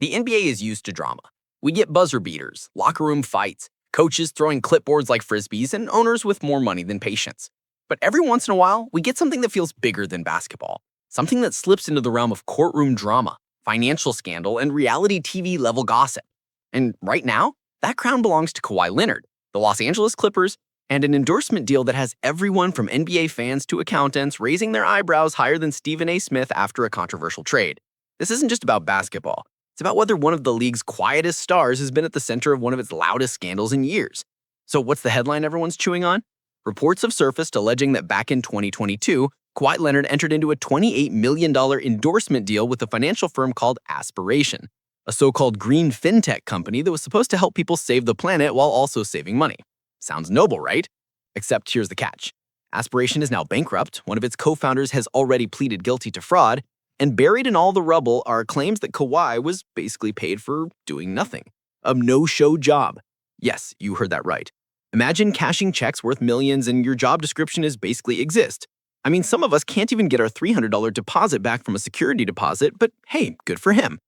The NBA is used to drama. We get buzzer beaters, locker room fights, coaches throwing clipboards like frisbees, and owners with more money than patience. But every once in a while, we get something that feels bigger than basketball. Something that slips into the realm of courtroom drama, financial scandal, and reality TV level gossip. And right now, that crown belongs to Kawhi Leonard, the Los Angeles Clippers, and an endorsement deal that has everyone from NBA fans to accountants raising their eyebrows higher than Stephen A. Smith after a controversial trade. This isn't just about basketball. It's about whether one of the league's quietest stars has been at the center of one of its loudest scandals in years. So what's the headline everyone's chewing on? Reports have surfaced alleging that back in 2022, Kawhi Leonard entered into a $28 million endorsement deal with a financial firm called Aspiration, a so-called green fintech company that was supposed to help people save the planet while also saving money. Sounds noble, right? Except here's the catch. Aspiration is now bankrupt. One of its co-founders has already pleaded guilty to fraud, and buried in all the rubble are claims that Kawhi was basically paid for doing nothing. A no-show job. Yes, you heard that right. Imagine cashing checks worth millions and your job description is basically exist. I mean, some of us can't even get our $300 deposit back from a security deposit, but hey, good for him.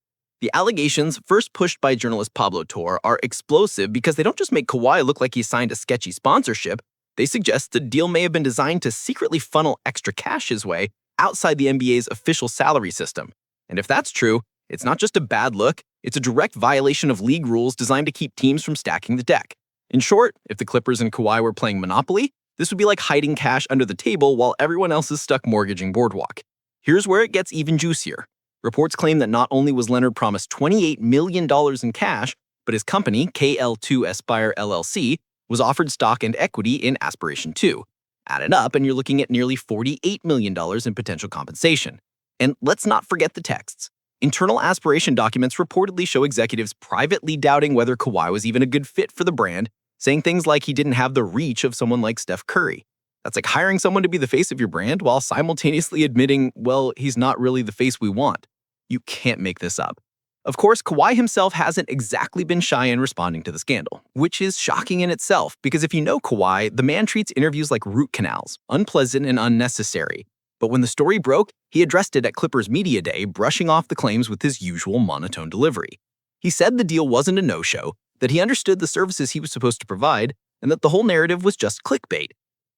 The allegations, first pushed by journalist Pablo Torre, are explosive because they don't just make Kawhi look like he signed a sketchy sponsorship, they suggest the deal may have been designed to secretly funnel extra cash his way outside the NBA's official salary system. And if that's true, it's not just a bad look, it's a direct violation of league rules designed to keep teams from stacking the deck. In short, if the Clippers and Kawhi were playing Monopoly, this would be like hiding cash under the table while everyone else is stuck mortgaging Boardwalk. Here's where it gets even juicier. Reports claim that not only was Leonard promised $28 million in cash, but his company, KL2 Aspire LLC, was offered stock and equity in Aspiration 2. Add it up, and you're looking at nearly $48 million in potential compensation. And let's not forget the texts. Internal Aspiration documents reportedly show executives privately doubting whether Kawhi was even a good fit for the brand, saying things like he didn't have the reach of someone like Steph Curry. That's like hiring someone to be the face of your brand while simultaneously admitting, well, he's not really the face we want. You can't make this up. Of course, Kawhi himself hasn't exactly been shy in responding to the scandal, which is shocking in itself because if you know Kawhi, the man treats interviews like root canals, unpleasant and unnecessary. But when the story broke, he addressed it at Clippers Media Day, brushing off the claims with his usual monotone delivery. He said the deal wasn't a no-show, that he understood the services he was supposed to provide, and that the whole narrative was just clickbait.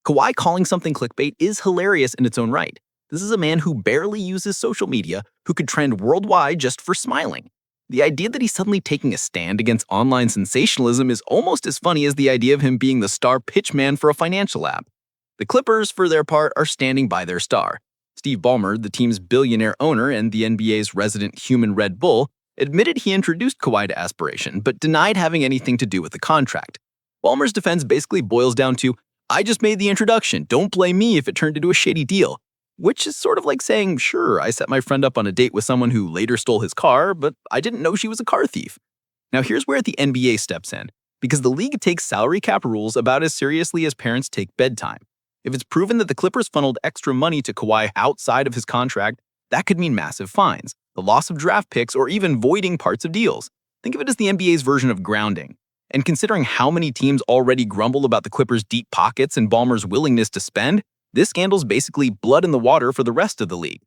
Kawhi calling something clickbait is hilarious in its own right. This is a man who barely uses social media, who could trend worldwide just for smiling. The idea that he's suddenly taking a stand against online sensationalism is almost as funny as the idea of him being the star pitchman for a financial app. The Clippers, for their part, are standing by their star. Steve Ballmer, the team's billionaire owner and the NBA's resident human Red Bull, admitted he introduced Kawhi to Aspiration, but denied having anything to do with the contract. Ballmer's defense basically boils down to, I just made the introduction, don't blame me if it turned into a shady deal. Which is sort of like saying, sure, I set my friend up on a date with someone who later stole his car, but I didn't know she was a car thief. Now here's where the NBA steps in, because the league takes salary cap rules about as seriously as parents take bedtime. If it's proven that the Clippers funneled extra money to Kawhi outside of his contract, that could mean massive fines, the loss of draft picks, or even voiding parts of deals. Think of it as the NBA's version of grounding. And considering how many teams already grumble about the Clippers' deep pockets and Ballmer's willingness to spend, this scandal's basically blood in the water for the rest of the league.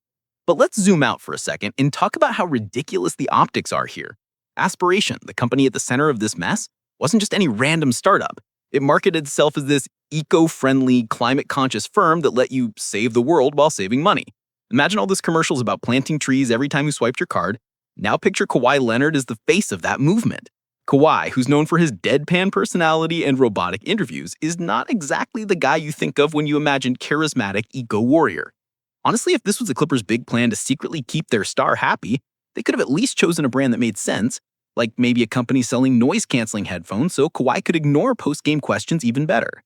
But let's zoom out for a second and talk about how ridiculous the optics are here. Aspiration, the company at the center of this mess, wasn't just any random startup. It marketed itself as this eco-friendly, climate-conscious firm that let you save the world while saving money. Imagine all those commercials about planting trees every time you swiped your card. Now picture Kawhi Leonard as the face of that movement. Kawhi, who's known for his deadpan personality and robotic interviews, is not exactly the guy you think of when you imagine charismatic eco-warrior. Honestly, if this was the Clippers' big plan to secretly keep their star happy, they could have at least chosen a brand that made sense, like maybe a company selling noise-canceling headphones so Kawhi could ignore post-game questions even better.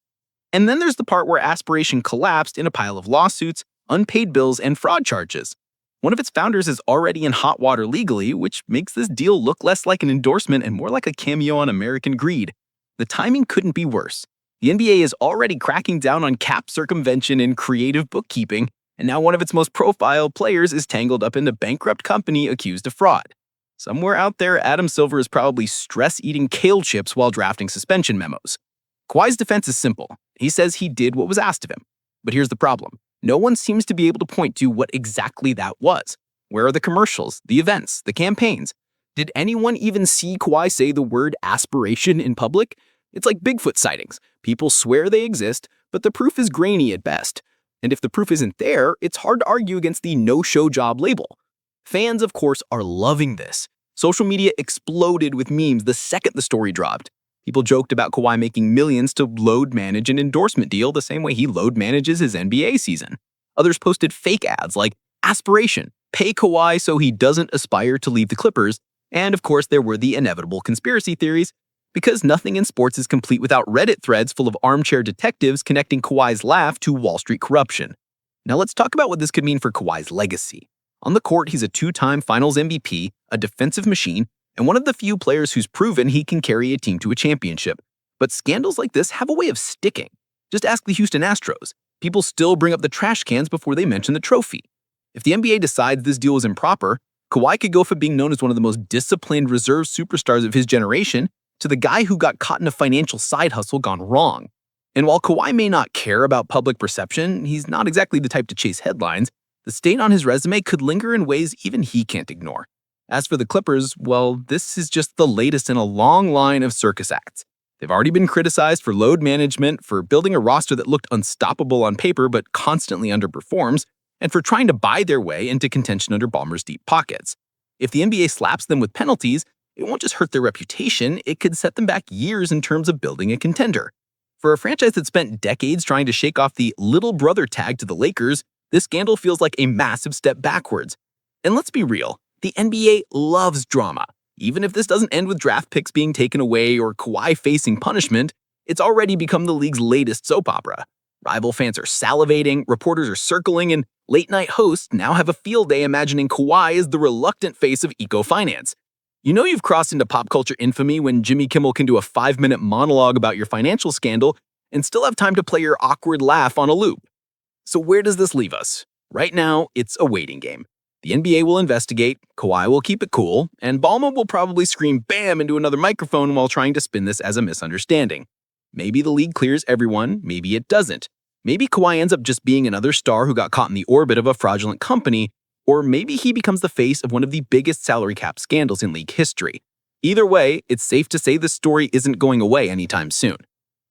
And then there's the part where Aspiration collapsed in a pile of lawsuits, unpaid bills, and fraud charges. One of its founders is already in hot water legally, which makes this deal look less like an endorsement and more like a cameo on American Greed. The timing couldn't be worse. The NBA is already cracking down on cap circumvention and creative bookkeeping, and now one of its most profile players is tangled up in a bankrupt company accused of fraud. Somewhere out there, Adam Silver is probably stress-eating kale chips while drafting suspension memos. Kawhi's defense is simple. He says he did what was asked of him. But here's the problem. No one seems to be able to point to what exactly that was. Where are the commercials, the events, the campaigns? Did anyone even see Kawhi say the word aspiration in public? It's like Bigfoot sightings. People swear they exist, but the proof is grainy at best. And if the proof isn't there, it's hard to argue against the no-show job label. Fans, of course, are loving this. Social media exploded with memes the second the story dropped. People joked about Kawhi making millions to load manage an endorsement deal the same way he load manages his NBA season. Others posted fake ads like Aspiration, pay Kawhi so he doesn't aspire to leave the Clippers. And of course, there were the inevitable conspiracy theories, because nothing in sports is complete without Reddit threads full of armchair detectives connecting Kawhi's laugh to Wall Street corruption. Now let's talk about what this could mean for Kawhi's legacy. On the court, he's a two-time Finals MVP, a defensive machine, and one of the few players who's proven he can carry a team to a championship. But scandals like this have a way of sticking. Just ask the Houston Astros. People still bring up the trash cans before they mention the trophy. If the NBA decides this deal is improper, Kawhi could go from being known as one of the most disciplined reserve superstars of his generation to the guy who got caught in a financial side hustle gone wrong. And while Kawhi may not care about public perception, he's not exactly the type to chase headlines. The stain on his resume could linger in ways even he can't ignore. As for the Clippers, well, this is just the latest in a long line of circus acts. They've already been criticized for load management, for building a roster that looked unstoppable on paper but constantly underperforms, and for trying to buy their way into contention under Ballmer's deep pockets. If the NBA slaps them with penalties, it won't just hurt their reputation, it could set them back years in terms of building a contender. For a franchise that spent decades trying to shake off the little brother tag to the Lakers, this scandal feels like a massive step backwards. And let's be real, the NBA loves drama. Even if this doesn't end with draft picks being taken away or Kawhi facing punishment, it's already become the league's latest soap opera. Rival fans are salivating, reporters are circling, and late-night hosts now have a field day imagining Kawhi as the reluctant face of eco-finance. You know you've crossed into pop culture infamy when Jimmy Kimmel can do a 5-minute monologue about your financial scandal and still have time to play your awkward laugh on a loop. So where does this leave us? Right now, it's a waiting game. The NBA will investigate, Kawhi will keep it cool, and Ballmer will probably scream BAM into another microphone while trying to spin this as a misunderstanding. Maybe the league clears everyone, maybe it doesn't. Maybe Kawhi ends up just being another star who got caught in the orbit of a fraudulent company, or maybe he becomes the face of one of the biggest salary cap scandals in league history. Either way, it's safe to say this story isn't going away anytime soon.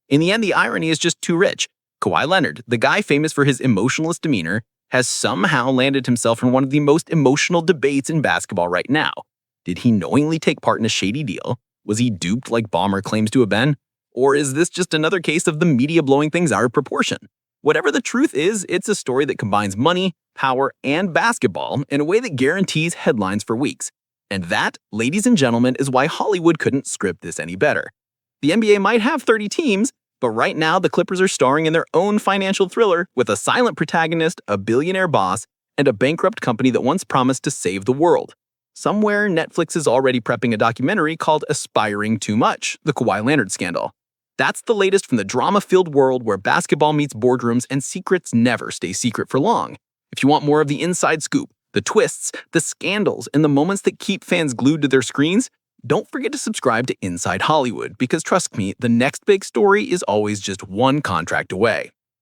In the end, the irony is just too rich. Kawhi Leonard, the guy famous for his emotionless demeanor, has somehow landed himself in one of the most emotional debates in basketball right now. Did he knowingly take part in a shady deal? Was he duped like Ballmer claims to have been? Or is this just another case of the media blowing things out of proportion? Whatever the truth is, it's a story that combines money, power, and basketball in a way that guarantees headlines for weeks. And that, ladies and gentlemen, is why Hollywood couldn't script this any better. The NBA might have 30 teams, but right now the Clippers are starring in their own financial thriller with a silent protagonist, a billionaire boss, and a bankrupt company that once promised to save the world. Somewhere, Netflix is already prepping a documentary called Aspiring Too Much, the Kawhi Leonard scandal. That's the latest from the drama-filled world where basketball meets boardrooms and secrets never stay secret for long. If you want more of the inside scoop, the twists, the scandals, and the moments that keep fans glued to their screens, don't forget to subscribe to Inside Hollywood, because trust me, the next big story is always just one contract away.